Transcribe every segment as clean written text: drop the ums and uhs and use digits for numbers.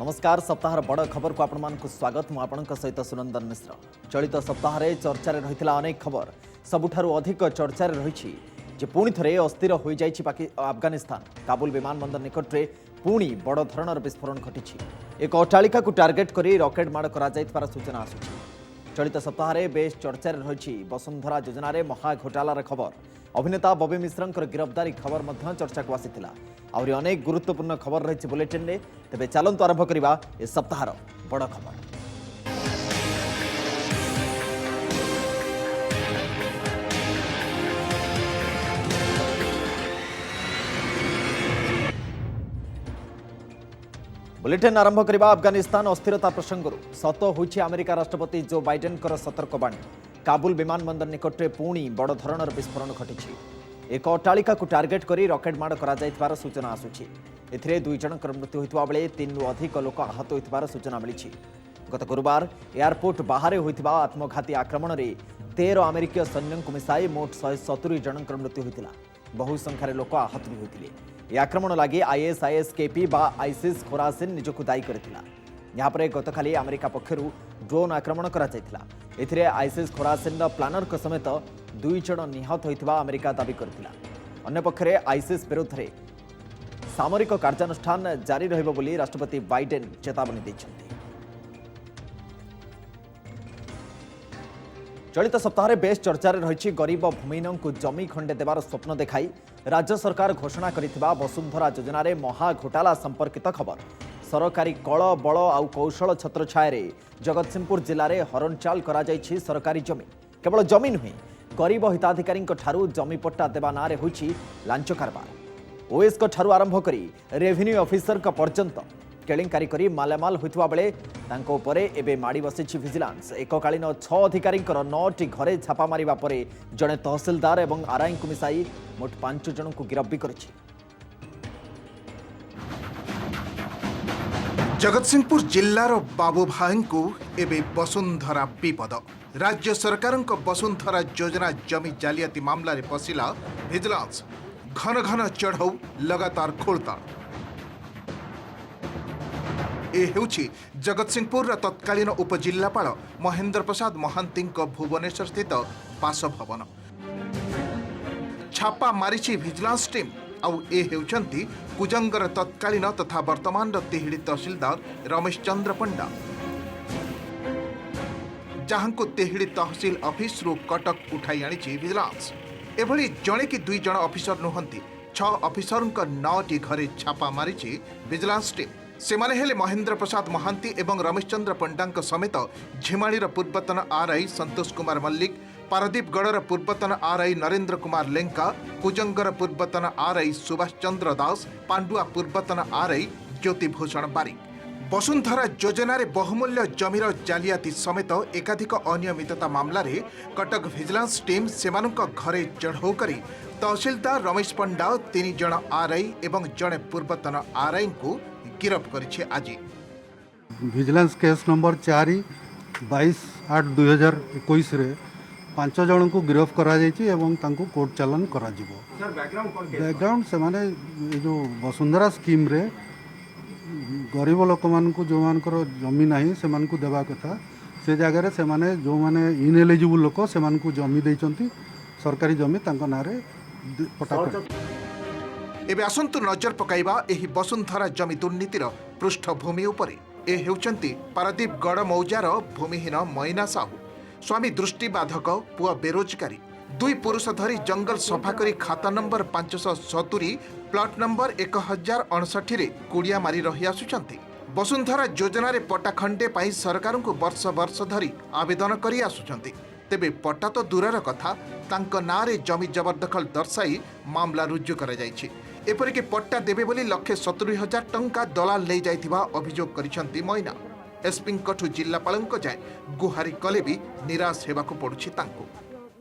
नमस्कार सप्ताहर बड़ खबर को आपण स्वागत मुझे सहित सुनंदन मिश्र। चलित सप्ताह चर्चार रही अनेक खबर सबुठारु अधिक चर्चार रही पुणी थे अस्थिर हो जाए अफगानिस्तान काबुल विमान बंदर निकट में पुणी बड़ धरणर विस्फोरण घटी एक अट्टालिका को टार्गेट कर रॉकेट माड़ कर सूचना आसूची। चलित सप्ताह बेस चर्चार रही वसुंधरा योजन महाघोटालार खबर अभिनेता बॉबी मिश्र गिरफ्तारी खबर मध्य चर्चा को आसीथिला। आहुरी अनेक गुरुत्वपूर्ण खबर रही बुलेटिन में तेज चलतु आरंभ करवा ए सप्ताहर बड़ खबर। बुलेटिन आरंभ करवा अफगानिस्तान अस्थिरता प्रसंग सत होइछि अमेरिका राष्ट्रपति जो बाइडेन सतर्कवाणी काबुल विमान बंदर निकट में पुणी बड़ धरणर विस्फोरण घटी एक अट्टालिका को टार्गेट कर रॉकेट माड़ कर सूचना आसूची। एथिरे 2 जनकर मृत्यु होता बेले 3 रु अधिक लोक आहत होइथिबार सूचना मिली। गत गुरुवार एयरपोर्ट बाहर होइथिबा आत्मघाती आक्रमण में 13 अमेरिकीय सैन्य को मिसाई मोट 170 जनकर मृत्यु होता बहु संख्यार लोक आहत भी होते। यह आक्रमण लगी ISIS-K आइसिस खोरासिन निजक दायी करथिला। यहाँ पर गतकाली अमेरिका पक्षर ड्रोन आक्रमण करा आइसिस खोरासिन प्लानर समेत 2 जन निहत होता अमेरिका दावी करथिला। अन्य पक्षरे आइसिस विरुद्ध में सामरिक कार्यानुष्ठान जारी रहिबो बोली राष्ट्रपति बाइडेन चेतावनी दैछन्ति। चलित सप्ताह बेस चर्चार रही गरीब भूमिहीन को जमी खंडे देवार स्वप्न देखाई राज्य सरकार घोषणा करिथिबा वसुंधरा योजन महाघोटाला संपर्कित खबर। सरकारी कल बल आउ कौशल छत्रछाया जगतसिंहपुर जिले में हरणचाल करा जायछि सरकारी जमी। केवल जमी नुहे गरीब हिताधिकारी जमी पट्टा देवा ना होइछि लांच कारबार। ओएस ठारू आरंभ करी रेवेन्यू ऑफिसर पर्यंत केलेंकारी करी मालामाल होइतबा बेले तांको उपरे एबे माड़ी बसिछि विजिलेंस। एककालीन 6 अधिकारी 9टी घरे छापा मारिबा परे जड़े तहसिलदार एवं आरआई को मिसाई मोट 5 जन को गिरफ्त भी करिछि। जगतसिंहपुर जिल्लार बाबू भाई को एबे वसुंधरा विपद। राज्य सरकार वसुंधरा योजना जमी जालियाती मामला रे पशिला विजिलेंस। घन घन चढ़ऊ लगातार खोलताड़। ए हेउछि जगतसिंहपुर तत्कालीन उपजिल्लापाल महेंद्र प्रसाद महांती भुवनेश्वर स्थित बासभवन। छापा मारिछि विजिलेंस टीम। आउ ए हेउछंती कुजंगर तत्कालीन तथा वर्तमान तिहिड़ी तहसीलदार रमेश चंद्र पंडा जहां को तिहिड़ी तहसील ऑफिस रु कटक उठाई आनी विजिलेंस। एभली जड़े कि 2 जन ऑफिसर नुहंती 6 ऑफिसर 9टी घरे छापा मारिछि विजिलेंस टीम। सेमाने हेले महेंद्र प्रसाद महांती एवं रमेश चंद्र पंडा समेत झिमाड़ीर पूर्वतन आरआई संतोष कुमार मल्लिक, पारादीपगढ़ पूर्वतन आरआई नरेंद्र कुमार लेंका, कुजंगर पूर्वतन आरआई सुभाष चंद्र दास, पांडुआ पूर्वतन आरआई ज्योतिभूषण बारिक। वसुंधरा योजना बहुमूल्य जमीर जालियाती समेत एकाधिक अनियमितता मामला रे कटक विजिलेंस टीम सेमानक घरे चढ़ऊ करी तहसीलदार रमेश पंडा 3 जन आरआई एवं जड़े पूर्वतन आरआई को गिरफ्त करिछि। आज विजिलेंस केस नंबर 4/22/2021 रे 5 जन को गिरफ्त करा जायछि एवं तांको कोर्ट चालान करा जिवो। बैकग्राउंड से माने जो वसुंधरा स्कीम रे गरीब लोक मान को जो मानकर जमी नाही से मान को देवा कथा से जगह रे से माने जो माने इनएलिजिबल लोक से मान को जमी दैछंती सरकारी जमी तांको नारे पटा। एबे आसंतु नजर पकाइबा एही वसुंधरा जमी दुर्नीतिर पृष्ठभूमि उपरे। ए हेउचंती पारादीपगढ़ मौजार भूमिहीन मैना साहू। स्वामी दृष्टिबाधक, पुआ बेरोजगारी, 2 पुरुष धरी जंगल सफा करी खाता नंबर 570 प्लॉट नंबर 1059 रे कुड़िया मारी रही आसुचंती। वसुंधरा योजना रे पट्टा खंडे पाई सरकार को वर्ष वर्ष धरी आवेदन करी आसुचंती। तेबे पट्टा तो दूरर कथा तांको नारे जमी जबरदखल दर्शाई मामला रुजु करा जायछि। एपरिक पट्टा देबे बोली 1,70,000 टंका दलाल ले जाइथिबा अभियोग करिसंती मैना। एसपी कठु जिल्लापालंक जाय गुहारी कले भी निराश हेबाकु पडुछि तांको।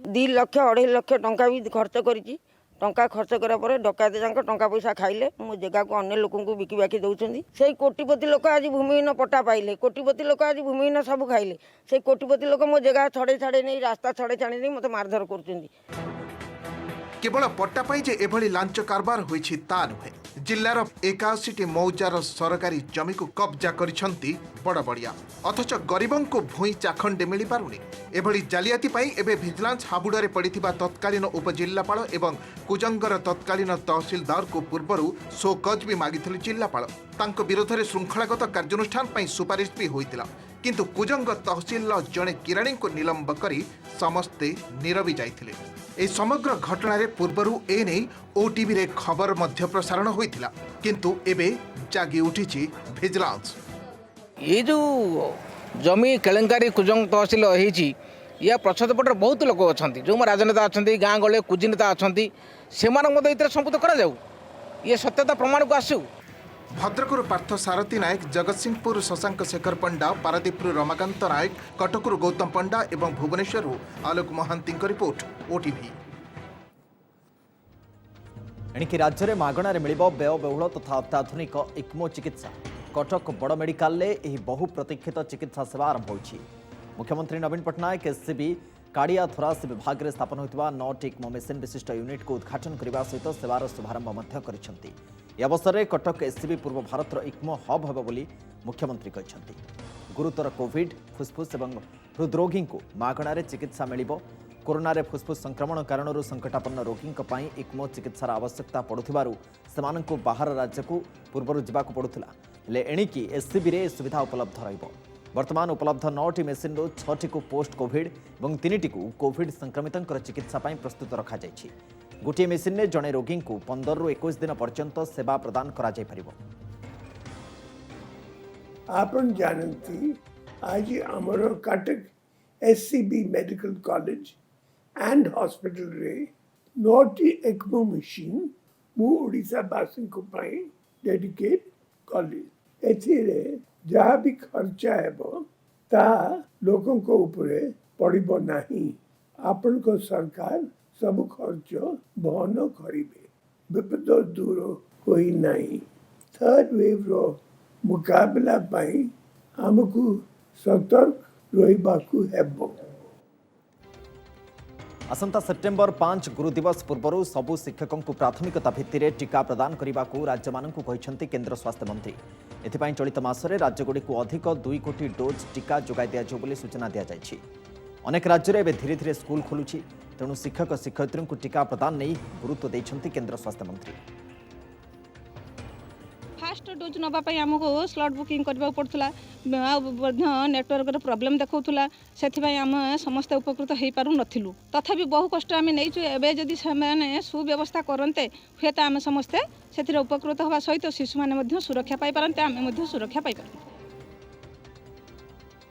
2 लाख 2.5 लाख टंका भी खर्च करिछि। टंका खर्च करा पर डकायत जांक टंका पैसा खाइले मो जगह को अन्य लोक को बिकी बाकी दउछंदी। से कोटिपति लोक आज भूमिहीन पट्टा पाइले, कोटिपति लोक आज भूमिहीन सब खाइले। से कोटिपति लोक मो जगह छड़े छड़े नहीं रास्ता छड़े छाड़े नहीं मते मारधर करछंदी। केवल पट्टा पाई जे एभली लांच कारबार होइछि ता नुहे। जिल्लार 81 मौजार सरकारी जमी को कब्जा करिसंती बड़ बड़िया अथच गरीबों को भूई चाखंडे मिल पारुनी। एभली जालियाती पाई एबे भिजिलांस हाबुड़े पड़िथिबा तत्कालीन उपजिल्लापाल एवं कुजंगर तत्कालीन तहसीलदार को पूर्वरु शोकज भी मागिथिले जिल्लापाल। तांको विरोध में श्रृंखलागत कार्यानुष्ठान पाई सुपारिश भी होइतिला, किंतु कुजंग तहसील जड़े किराणी को निलंब करी समस्ते नीरवी जाइथिले। ए समग्र घटना रे पूर्वरु एने ओटीवी रे खबर मध्य प्रसारण होइथिला, किंतु एबे जागी उठिछि भिजिलांस। ये जो जमी केलेंकारी कुजंग तहसील होइछि या पछपटे बहुत लोक अच्छा जो राजनेता अच्छा गाँ गले कुजिनेता अच्छा से संपुत करा ये सत्यता प्रमाण को आसू। भद्रकରୁ पार्थ सारथी नायक, जगतसिंहपुर शशांक शेखर पंडा, पारादीपରୁ रमाकांत नायक, कटकରୁ गौतम पंडा एवं भुवनेश्वरରୁ आलोक महांती रिपोर्ट ओटीवी। एणिकी राज्य में मागणार मिल व्ययबहुल तथा अत्याधुनिक इक्मो चिकित्सा। कटक बड़ मेडिकाल बहु प्रतीक्षित चिकित्सा सेवा आरंभ होइछि। मुख्यमंत्री नवीन पट्टनायक एससीबी काड़िया थोरासी विभाग में स्थापन होता 9 इक्मो मेसीन विशिष्ट यूनिट को उद्घाटन करने सहित सेवार शुभारंभ करिसेंति। यह अवसर में कटक एससीबी पूर्व भारतर इक्मो हब हेब बोली मुख्यमंत्री कहते। गुरुतर कोविड, फुसफुस और हृदरोगी को मागणार चिकित्सा मिल। कोरोना रे फुसफुस संक्रमण कारण संकटापन्न रोगी इक्मो चिकित्सार आवश्यकता पड़ुथिबारु सेमानंकु बाहर राज्य को पूर्व जावाक पड़ुथिला, हेले एणिकी एससीबी रे सुविधा उपलब्ध रहिबो। वर्तमान उपलब्ध 9टी मेसीन 6टी को पोस्ट कोविड और 3टी को कोविड संक्रमितों चिकित्सा प्रस्तुत रखा जायछि। गोटे मेसीन ने जड़े रोगी को 15 ରୁ 21 दिन पर्यंत सेवा प्रदान करा जाय परिबो। आपण जानती आज आमर Cuttack SCB medical college and hospital रे 9टी एक्मो मशीन मु ओडिशा वासी को पाई डेडिकेट कॉलेज। एथिरे जहाँ भी खर्चा हेबो ता लोगों को ऊपर पड़िबो नहीं। आपण को सरकार सब खर्च बहन करिबे। विपद दूर कोई नहीं। थर्ड वेव रो मुकाबला पाई हमको सतर्क रहिबाकू हेबो। आसंता सेप्टेम्बर 5 गुरु दिवस पूर्व सबु शिक्षकों को प्राथमिकता भित्ति टीका प्रदान करने को राज्य मानक कहते केंद्र स्वास्थ्य मंत्री। एथिपाई चलित मासरे राज्यगुड़ी को अधिक 2 कोटी डोज टीका जोगाई दिया बोली सूचना दी जाइछि। अनेक राज्य में धीरे धीरे स्कूल खोलुछि, तेणु शिक्षक शिक्षयित्री को टीका प्रदान नहीं गुरुत्व देइछन्ति केंद्र स्वास्थ्य मंत्री। फास्ट डोज नापी आमको स्लट बुकिंग करने पड़ता, नेटवर्क प्रॉब्लम देखा से आम समस्ते उपकृत हो पार नथिलु। तथापि बहु कष्ट आम नहीं एवं जदि सुव्यवस्था करते हुए तो आम समस्ते से उपकृत होगा सहित शिशु मैंने सुरक्षा पाइपारते, आम सुरक्षा पाइपार।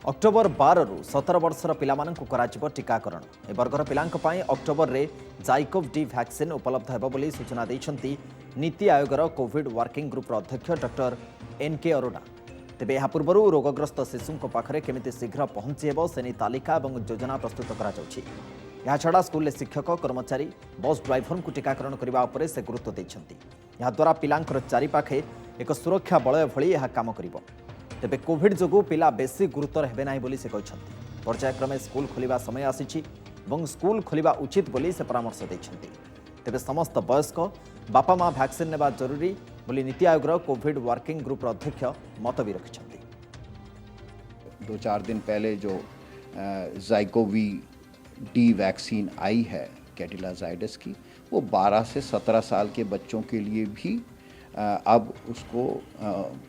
अक्टोबर 12 ରୁ 17 वर्षर पिलामानंकु कराजिबो टीकाकरण। ए वर्गर पिलांक पई अक्टोबर रे जाइकोव डी वैक्सीन उपलब्ध हेबो बोली सूचना दैछन्ति नीति आयोगर कोविड वर्किंग ग्रुप अध्यक्ष डॉक्टर एनके अरोड़ा। तेबे ଏହା ପୂର୍ବରୁ ରୋଗଗ୍ରସ୍ତ ଶିଶୁଙ୍କ ପାଖରେ କେମିତି ଶୀଘ୍ର ପହଞ୍ଚି ହେବ ସେ ନେଇ ତାଲିକା ଏବଂ ଯୋଜନା ପ୍ରସ୍ତୁତ କରାଯାଉଛି। ଏହାଛଡ଼ା ସ୍କୁଲରେ ଶିକ୍ଷକ, କର୍ମଚାରୀ, ବସ୍ ଡ୍ରାଇଭରଙ୍କୁ ଟିକାକରଣ କରିବା ଉପରେ ସେ ଗୁରୁତ୍ୱ ଦେଇଛନ୍ତି। ଏହାଦ୍ୱାରା ପିଲାଙ୍କର ଚାରିପାଖେ ଏକ ସୁରକ୍ଷା ବଳୟ ଭଳି ଏହା କାମ କରିବ। तेबे कोविड जोगु पिला बेसी गुरुतर हेबे नाही बोली से कहछन्ति। पर्यायक्रमे स्कूल खोलिबा समय आसीछि ଏବଂ स्कूल खोलिबा उचित बोली से परामर्श दैछन्ति। तेबे समस्त वयस्क बापा माँ वैक्सीन नेबा जरूरी बोली नीति आयोगर कोविड वर्किंग ग्रुप अध्यक्ष मत भी रखिछन्ति। 2-4 दिन पहले जो जाइकोवी डी वैक्सीन आई है कैडिला जाइडस की, वो 12 से 17 साल के बच्चों के लिए भी अब उसको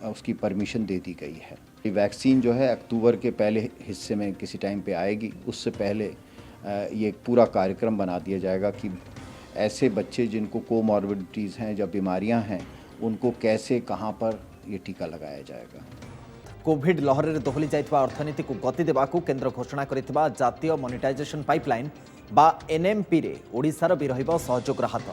उसकी परमिशन दे दी गई है। ये वैक्सीन जो है अक्टूबर के पहले हिस्से में किसी टाइम पे आएगी। उससे पहले ये एक पूरा कार्यक्रम बना दिया जाएगा कि ऐसे बच्चे जिनको कोमॉर्बिडिटीज़ हैं या बीमारियां हैं उनको कैसे कहां पर ये टीका लगाया जाएगा। कोविड लहर में दोहली जाइथिबा अर्थनीति को गति देबाकू केंद्र घोषणा करिथिबा जातीय मोनेटाइजेशन पाइपलाइन बा एनएमपी रे ओडिशार भी रहिबो सहयोगर हाथ।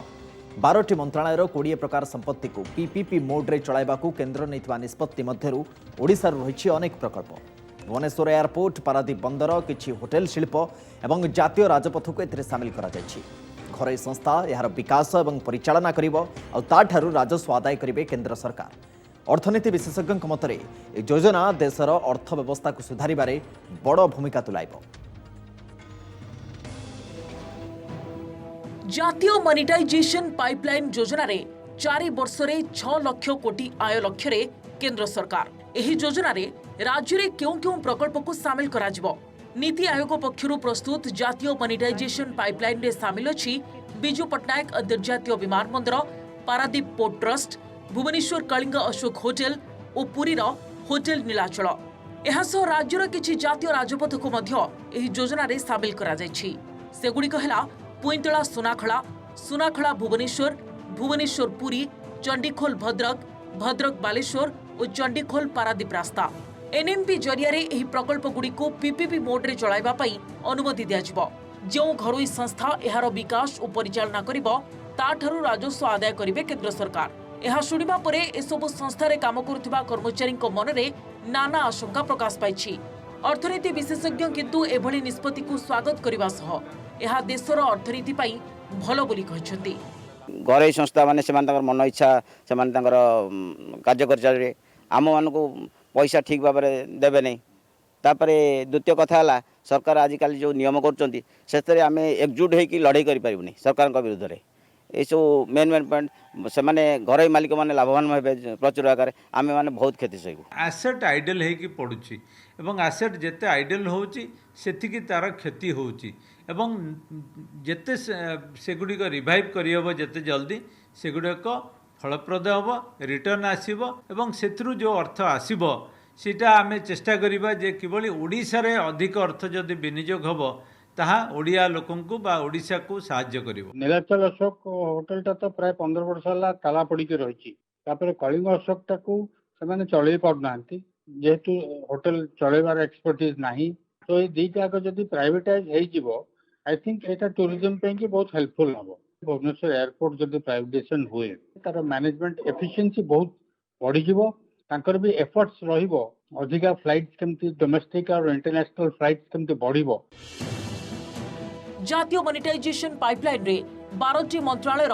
12टी मंत्रालयर 20 प्रकार संपत्ति को पीपीपी मोड रे चलाइबाकू केंद्र नैथिबा निष्पत्ति मध्यरु ओडिशार रहिछि अनेक प्रकल्प। भुवनेश्वर एयरपोर्ट, पारादीप बंदर, किछि होटेल शिल्प एवं जातीय राजपथ को एथिरे सामिल करा जाइछि। घरोई संस्था यार विकास एवं परिचालना करिबो आ ताठारु राजस्व आदाय करिबे केंद्र सरकार। अर्थनीति विशेषज्ञ मतरे ए योजना देशर अर्थव्यवस्था को सुधारिबारे बड़ भूमिका तुलाइबो। जातीय मोनेटाइजेशन पाइपलाइन योजन 4 वर्षरे 6 लाख कोटी आय लक्ष्य रे केंद्र सरकार एही योजना रे राज्य रे क्यों प्रकल्प को शामिल करा जिवो। नीति आयोग पक्षरु प्रस्तुत जातीय मोनेटाइजेशन पाइपलाइन रे शामिल अछि बिजू पट्टनायक अंतर्जातीय विमान बंदर, Paradip port trust, Bhubaneswar Kalinga Ashok hotel और पुरीर होटेल नीलाचल। एहासह राज्यर किछि जातीय राजपथ को मध्य एही योजना रे शामिल करा जायछि। सेगुड़िक हेला पुईतला सुनाखला, सुनाखला भुवनेश्वर, भुवनेश्वर पुरी, चंडीखोल भद्रक, भद्रक बालेश्वर और चंडीखोल पारादीप रास्ता। एनएमपी जरिया रे एही प्रकल्प गुडी को पीपीपी मोड रे चलाइबा पई अनुमति दिया जिवो। जो घरोई संस्था एहार विकास और परिचालना करिबो ताठारु राजस्व आदाय करिवे केंद्र सरकार। यह शुणिबा परे एसबु संस्थारे काम करुथिबा कर्मचारी मनरे नाना आशंका प्रकाश पाइछि। अर्थनीति विशेषज्ञ किंतु एभली निष्पत्ति को स्वागत करबा सह यह देशर अर्थनीति पई भलो बोली कहिसथि। घरे संस्था माने सेमान तांकर मन इच्छा सेमान तांकर कार्य कर आम मान को पैसा ठीक भाव में देवे नहीं। तापरे द्वितीय कथा है सरकार आजिकल जो नियम करछंती सेतरे आमे एकजुट होई लड़ाई करि परिबुनी सरकार का विरुद्ध रे। ये सब मेन पॉइंट से माने घर मालिक मैंने लाभवान हे प्रचुर आकार आम मैंने बहुत क्षति सहू। एसेट आइडल होगी पड़ुची एवं एसेट जिते आइडल होची सेतिकी तार क्षति होची एवं जिते सेगुड़िक रिवाइव करहब जिते जल्दी सेगुड़िक फलप्रद हम रिटर्न आसब एवं सेथुरु जो अर्थ आसब सीटा आम चेष्टा करिबा जे किबळी ओडिसा रे अधिक अर्थ जदि विनियोग हब ताहा ओडिया लोकंकु बा ओडिसा को साहाय्य करिवो। नीलाचल अशोक होटेलटा तो प्राय 15 वर्ष होला ताला पड़िकी रही। तापर कलिंग अशोकटा को सेमाने चलई पारनांती जेहेतु होटेल चलैबार एक्सपर्टीज नाही। तो ये दीटा को जदि प्राइवेटाइज हेई जिवो आई थिंक एटा टूरिज्म पे की बहुत हेल्पफुल हबो। भुवनेश्वर एयरपोर्ट जदि प्राइवेटाइजेशन हुए तार मैनेजमेंट एफिशिएंसी बहुत बढ़ी जिवो। तांकर भी एफर्ट्स रहिबो अधिका फ्लाइट्स केमती डोमेस्टिक और इंटरनेशनल फ्लाइट्स केमती बढ़िबो। जातीय मोनेटाइजेशन पाइपलाइन रे 12टी मंत्रालय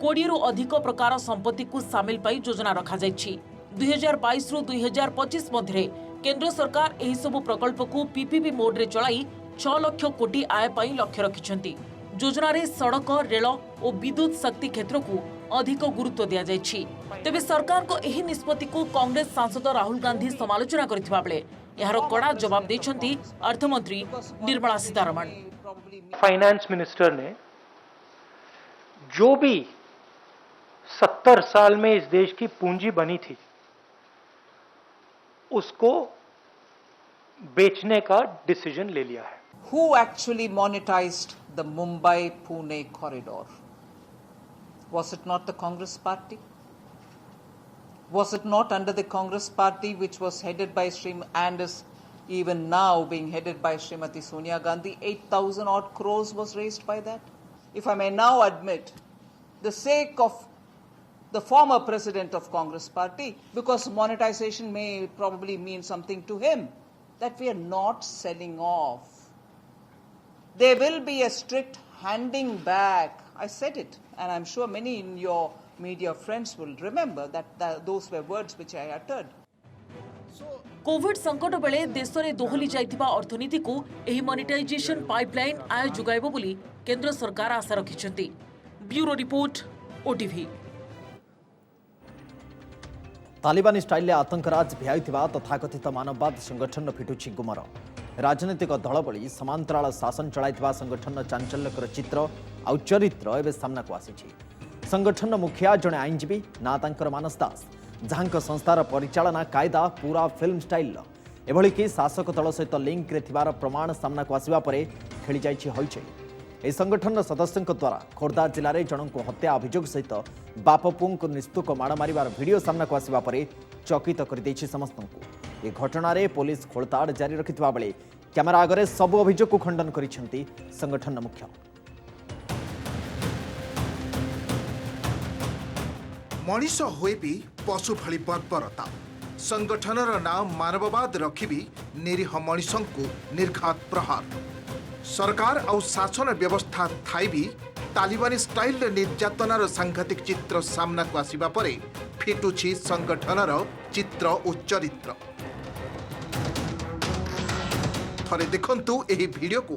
20 रु अधिक प्रकार संपत्ति को शामिल पाई योजना रखा जायछि। 2022 रु 2025 मध्य केंद्र सरकार एही सब प्रकल्प को पीपीपी मोड रे चलाई 6 लाख कोटी आय पाई लक्ष्य रखिछंती। योजना रे सड़क, रेल और विद्युत शक्ति क्षेत्र को अधिक गुरुत्व दिया जायछि। तेबे सरकार को एही निष्पत्ति को कांग्रेस सांसद राहुल गांधी समालोचना करथिबा बेले एहार कड़ा जवाब दैछंती अर्थमंत्री निर्मला सीतारमण। फाइनेंस मिनिस्टर ने जो भी 70 साल में इस देश की पूंजी बनी थी उसको बेचने का डिसीजन ले लिया है। Who actually monetized the Mumbai-Pune corridor? Was it not the Congress party? Was it not under the Congress party which was headed by and is even now being headed by Srimati Sonia Gandhi? 8,000 odd crores was raised by that. If I may now admit, the sake of the former president of Congress party, because monetization may probably mean something to him, that we are not selling off. There will be a strict handing back. I said it, and I'm sure many in your media friends will remember that those were words which I uttered. Covid संकट बेले देश में दोहली जाइथिबा अर्थनीति को एही monetization pipeline आय जुगाइबो बोली केंद्र सरकार आशा रखिछंती। Bureau report OTV. तालिबानी स्टाइल आतंकराज भियाइथिबा तथाकथित मानववाद संगठन फिटुछि गुमर। राजनीतिक दल भली समांतराल शासन चलाइथिबा संगठन चांचल्यकर चित्र आउ चरित्र एवं सामना को आसीछि। संगठन मुखिया जड़े आईनजीवी ना तांकर मानस दास जहां संस्थार परिचालना कायदा पूरा फिल्म स्टाइल एभली कि शासक दल सहित लिंक रे थिबार प्रमाण सामना को आसिबा परे खेली जाइछि हइचै। ए संगठन सदस्यों द्वारा खोर्धा जिले में जन को हत्या अभियोग सहित बाप पुओं को निस्तुक माड़ मारिबार वीडियो सामना को आसिबा परे चकित कर देछि समस्त को। ए घटना रे पुलिस खोलताड़ जारी रखिथिबा बेले कैमेरा आगरे सब अभियोग को खंडन करिसेंती संगठन मुख्य। मनीष हुए भी पशु भली बर्बरता संगठनर नाम मानववाद रखी निरीह मनीषों को निर्घात प्रहार। सरकार और शासन व्यवस्था थाई भी तालिबानी स्टाइल निर्यातनार सांघातिक चित्र सामना को आसिबा परे फिटुछि संगठनर चित्र और चरित्र। थरे देखंतु एही वीडियो को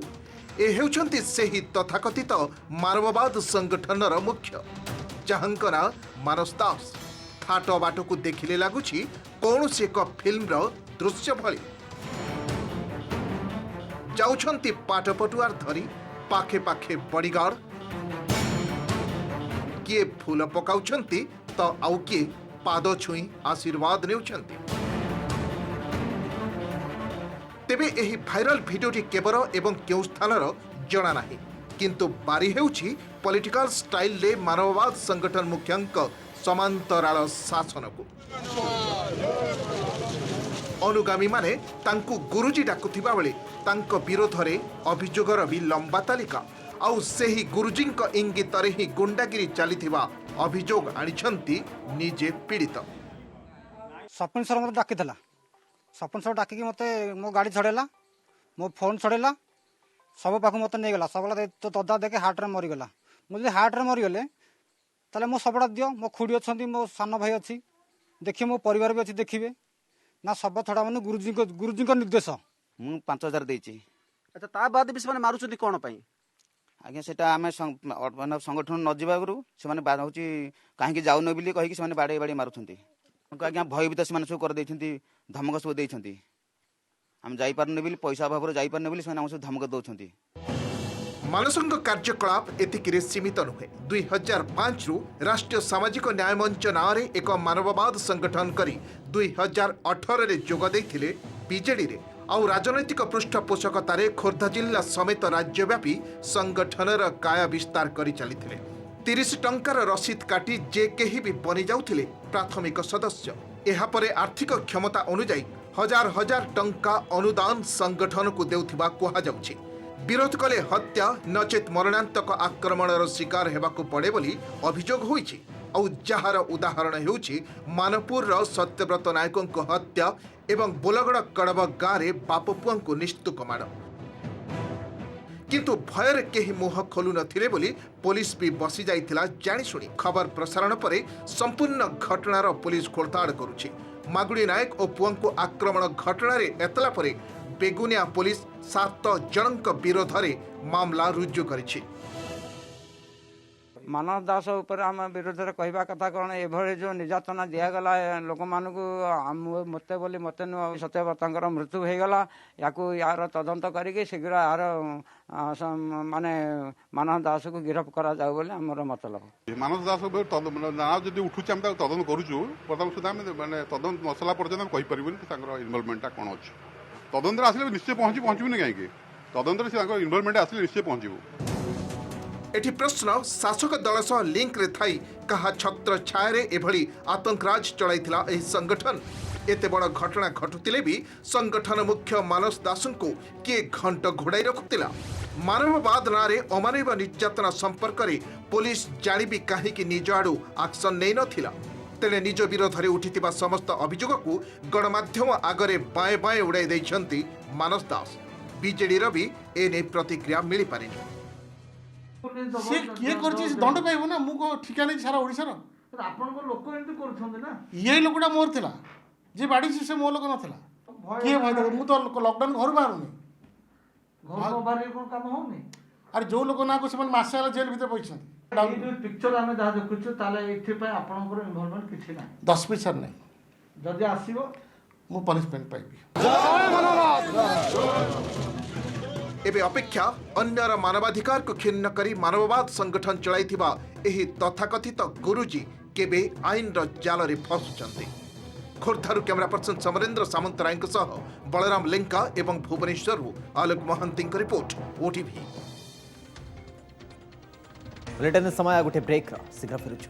ए हेउछंती सेही तथाकथित मानववाद संगठनर मुख्य। ଯାହାଙ୍କ ନାଁ ମାନସ ଦାସ। ଥାଟ ବାଟକୁ ଦେଖିଲେ ଲାଗୁଛି କୌଣସି ଏକ ଫିଲ୍ମର ଦୃଶ୍ୟ ଭଳି। ଯାଉଛନ୍ତି ପାଟ ପଟୁଆର ଧରି, ପାଖେ ପାଖେ ବଡିଗାର୍ଡ, କିଏ ଫୁଲ ପକାଉଛନ୍ତି ତ ଆଉ କିଏ ପାଦ ଛୁଇଁ ଆଶୀର୍ବାଦ ନେଉଛନ୍ତି। ତେବେ ଏହି ଭାଇରାଲ ଭିଡିଓଟି କେବଳ ଏବଂ କେଉଁ ସ୍ଥାନର ଜଣା ନାହିଁ, କିନ୍ତୁ ବାରି ହେଉଛି ପଲିଟିକାଲ ଷ୍ଟାଇଲରେ ମାନବବାଦ ସଂଗଠନ ମୁଖ୍ୟଙ୍କ ସମାନ୍ତରାଳ ଶାସନକୁ। ଅନୁଗାମୀମାନେ ତାଙ୍କୁ ଗୁରୁଜୀ ଡାକୁଥିବା ବେଳେ ତାଙ୍କ ବିରୋଧରେ ଅଭିଯୋଗର ବି ଲମ୍ବା ତାଲିକା। ଆଉ ସେହି ଗୁରୁଜୀଙ୍କ ଇଙ୍ଗିତରେ ହିଁ ଗୁଣ୍ଡାଗିରି ଚାଲିଥିବା ଅଭିଯୋଗ ଆଣିଛନ୍ତି ନିଜେ ପୀଡ଼ିତ। ସପନ ସର ମୋତେ ଡାକିଥିଲା। ସପନ ସର ଡାକିକି ମୋତେ ମୋ ଗାଡ଼ି ଛଡ଼େଇଲା, ମୋ ଫୋନ୍ ଛଡ଼େଇଲା, ସବୁ ପାଖକୁ ମୋତେ ନେଇଗଲା। ସବୁବେଳେ ତୋ ଦଦା ଦେଖେ ହାର୍ଟରେ ମରିଗଲା। ମୁଁ ଯଦି ହାର୍ଟରେ ମରିଗଲେ ତାହେଲେ ମୋ ଶବଟା ଦିଅ, ମୋ ଖୁଡ଼ି ଅଛନ୍ତି, ମୋ ସାନ ଭାଇ ଅଛି, ଦେଖିବେ ମୋ ପରିବାର ବି ଅଛି, ଦେଖିବେ ନା ଶବ ଛଡ଼ା ମାନେ ଗୁରୁଜୀଙ୍କ ନିର୍ଦ୍ଦେଶ। ମୁଁ 5,000 ଦେଇଛି। ଆଚ୍ଛା, ତା ବାଦ ବି ସେମାନେ ମାରୁଛନ୍ତି କ'ଣ ପାଇଁ? ଆଜ୍ଞା ସେଟା ଆମେ ମାନେ ସଂଗଠନ ନ ଯିବା ଆଗରୁ ସେମାନେ ହେଉଛି କାହିଁକି ଯାଉନ ବୋଲି କହିକି ସେମାନେ ବାଡ଼େଇ ବାଡ଼େଇ ମାରୁଛନ୍ତି। ଆଜ୍ଞା ଭୟଭୀତ ସେମାନେ ସବୁ କରିଦେଇଛନ୍ତି, ଧମକ ସବୁ ଦେଇଛନ୍ତି। ଆମେ ଯାଇପାରୁନି ବୋଲି, ପଇସା ଅଭାବରେ ଯାଇପାରୁନି ବୋଲି ସେମାନେ ଆମକୁ ସବୁ ଧମକ ଦେଉଛନ୍ତି। ମାନସଙ୍କ କାର୍ଯ୍ୟକଳାପ ଏତିକିରେ ସୀମିତ ନୁହେଁ। 2005ରୁ ରାଷ୍ଟ୍ରୀୟ ସାମାଜିକ ନ୍ୟାୟ ମଞ୍ଚ ନାଁରେ ଏକ ମାନବବାଦ ସଂଗଠନ କରି 2018ରେ ଯୋଗ ଦେଇଥିଲେ ବିଜେଡିରେ। ଆଉ ରାଜନୈତିକ ପୃଷ୍ଠପୋଷକତାରେ ଖୋର୍ଦ୍ଧା ଜିଲ୍ଲା ସମେତ ରାଜ୍ୟବ୍ୟାପୀ ସଂଗଠନର କାୟା ବିସ୍ତାର କରି ଚାଲିଥିଲେ। 30 ଟଙ୍କାର ରସିଦ କାଟି ଯେ କେହି ବି ବନି ଯାଉଥିଲେ ପ୍ରାଥମିକ ସଦସ୍ୟ। ଏହାପରେ ଆର୍ଥିକ କ୍ଷମତା ଅନୁଯାୟୀ ହଜାର ହଜାର ଟଙ୍କା ଅନୁଦାନ ସଂଗଠନକୁ ଦେଉଥିବା କୁହାଯାଉଛି। ବିରୋଧ କଲେ ହତ୍ୟା ନଚେତ୍ ମରଣାନ୍ତକ ଆକ୍ରମଣର ଶିକାର ହେବାକୁ ପଡ଼େ ବୋଲି ଅଭିଯୋଗ ହୋଇଛି। ଆଉ ଯାହାର ଉଦାହରଣ ହେଉଛି ମାନପୁରର ସତ୍ୟବ୍ରତ ନାୟକଙ୍କ ହତ୍ୟା ଏବଂ ବୋଲଗଡ଼ କଡ଼ବ ଗାଁରେ ବାପ ପୁଅଙ୍କୁ ନିସ୍ତୁକ ମାଡ଼। କିନ୍ତୁ ଭୟରେ କେହି ମୁହଁ ଖୋଲୁ ନଥିଲେ ବୋଲି ପୋଲିସ ବି ବସି ଯାଇଥିଲା ଜାଣିଶୁଣି। ଖବର ପ୍ରସାରଣ ପରେ ସମ୍ପୂର୍ଣ୍ଣ ଘଟଣାର ପୋଲିସ ଖୋଳତାଡ଼ କରୁଛି। ମାଗୁଡ଼ି ନାୟକ ଓ ପୁଅଙ୍କୁ ଆକ୍ରମଣ ଘଟଣାରେ ଏତଲା ପରେ ବେଗୁନିଆ ପୋଲିସ 7 ଜଣଙ୍କ ବିରୋଧରେ ମାମଲା ରୁଜୁ କରିଛି। ମାନସ ଦାସ ଉପରେ ଆମ ବିରୋଧରେ କହିବା କଥା କ'ଣ, ଏଭଳି ଯେଉଁ ନିର୍ଯାତନା ଦିଆଗଲା ଲୋକମାନଙ୍କୁ, ମୋତେ ବୋଲି ମୋତେ ନୁହଁ, ସତ୍ୟବ୍ରତଙ୍କର ମୃତ୍ୟୁ ହୋଇଗଲା। ୟାର ତଦନ୍ତ କରିକି ଶୀଘ୍ର ୟାର ମାନେ ମାନସ ଦାସକୁ ଗିରଫ କରାଯାଉ ବୋଲି ଆମର ମତଲବ। ମାନସ ଦାସ ନାଁ ଯଦି ଉଠୁଛି ଆମେ ତାକୁ ତଦନ୍ତ କରୁଛୁ। ବର୍ତ୍ତମାନ ସୁଦ୍ଧା ଆମେ ମାନେ ତଦନ୍ତ ମସଲା ପର୍ଯ୍ୟନ୍ତ ଆମେ କହିପାରିବୁନି ତାଙ୍କର ଇନଭଲଭମେଣ୍ଟଟା କ'ଣ ଅଛି। ତଦନ୍ତରେ ଆସିଲେ ନିଶ୍ଚୟ ପହଞ୍ଚିବୁନି କାହିଁକି, ତଦନ୍ତରେ ସେ ତାଙ୍କର ଇନଭଲଭମେଣ୍ଟ ଆସିଲେ ନିଶ୍ଚୟ ପହଞ୍ଚିବୁ। ଏଠି ପ୍ରଶ୍ନ ଶାସକ ଦଳ ସହ ଲିଙ୍କରେ ଥାଇ କାହା ଛତ୍ର ଛାୟାରେ ଏଭଳି ଆତଙ୍କରାଜ ଚଳାଇଥିଲା ଏହି ସଂଗଠନ। ଏତେ ବଡ଼ ଘଟଣା ଘଟୁଥିଲେ ବି ସଂଗଠନ ମୁଖ୍ୟ ମାନସ ଦାସଙ୍କୁ କିଏ ଘଣ୍ଟ ଘୋଡ଼ାଇ ରଖୁଥିଲା? ମାନବବାଦ ନାଁରେ ଅମାନବ ନିର୍ଯାତନା ସମ୍ପର୍କରେ ପୋଲିସ ଜାଣିବି କାହିଁକି ନିଜ ଆଡ଼ୁ ଆକ୍ସନ ନେଇନଥିଲା? ତେଣେ ନିଜ ବିରୋଧରେ ଉଠିଥିବା ସମସ୍ତ ଅଭିଯୋଗକୁ ଗଣମାଧ୍ୟମ ଆଗରେ ବାଏଁ ବାଏଁ ଉଡ଼ାଇ ଦେଇଛନ୍ତି ମାନସ ଦାସ। ବିଜେଡିର ବି ଏନେଇ ପ୍ରତିକ୍ରିୟା ମିଳିପାରିନି। ସେ କିଏ କରିଛି ସେ ଦଣ୍ଡ ପାଇବ ନା। ମୁଁ କ'ଣ ଠିକା ନେଇଛି ସାରା ଓଡ଼ିଶାର? ଆପଣଙ୍କ ଲୋକ ଏମିତି କରୁଛନ୍ତି ନା। ଇଏ ଲୋକଟା ମୋର ଥିଲା, ଯିଏ ବାଡ଼ିଛି ସେ ମୋ ଲୋକ ନଥିଲା। କିଏ ଭୟ ଦେବ? ମୁଁ ତ ଲକଡାଉନ୍ ଘରୁ ବାହାରୁନି। କ'ଣ କାମ ହଉନି? ଆରେ ଯେଉଁ ଲୋକ ନାଁକୁ ସେମାନେ ମାସେ ହେଲା ଜେଲ୍ ଭିତରେ ପଇଛନ୍ତି। ପିକ୍ଚର ଆମେ ଯାହା ଦେଖୁଛୁ ତାହେଲେ ଏଥିପାଇଁ ଆପଣଙ୍କର ଇନଭଲଭମେଣ୍ଟ କିଛି ନାହିଁ। 10 ପଇସା ନାହିଁ। ଯଦି ଆସିବ ମୁଁ ପନିଶମେଣ୍ଟ ପାଇବି। ଏବେ ଅପେକ୍ଷା ଅନ୍ୟର ମାନବାଧିକାରକୁ କ୍ଷୁଣ୍ଣ କରି ମାନବବାଦ ସଂଗଠନ ଚଳାଇଥିବା ଏହି ତଥାକଥିତ ଗୁରୁଜୀ କେବେ ଆଇନର ଜାଲରେ ଫସୁଛନ୍ତି? ଖୋର୍ଦ୍ଧାରୁ କ୍ୟାମେରା ପର୍ସନ ସମରେନ୍ଦ୍ର ସାମନ୍ତରାୟଙ୍କ ସହ ବଳରାମ ଲେଙ୍କା ଏବଂ ଭୁବନେଶ୍ୱରରୁ ଆଲୋକ ମହାନ୍ତିଙ୍କ ରିପୋର୍ଟ, OTV। ବୁଲେଟିନ୍ ସମୟ ଗୋଟେ ବ୍ରେକ୍ର, ଶୀଘ୍ର ଫେରୁଛୁ।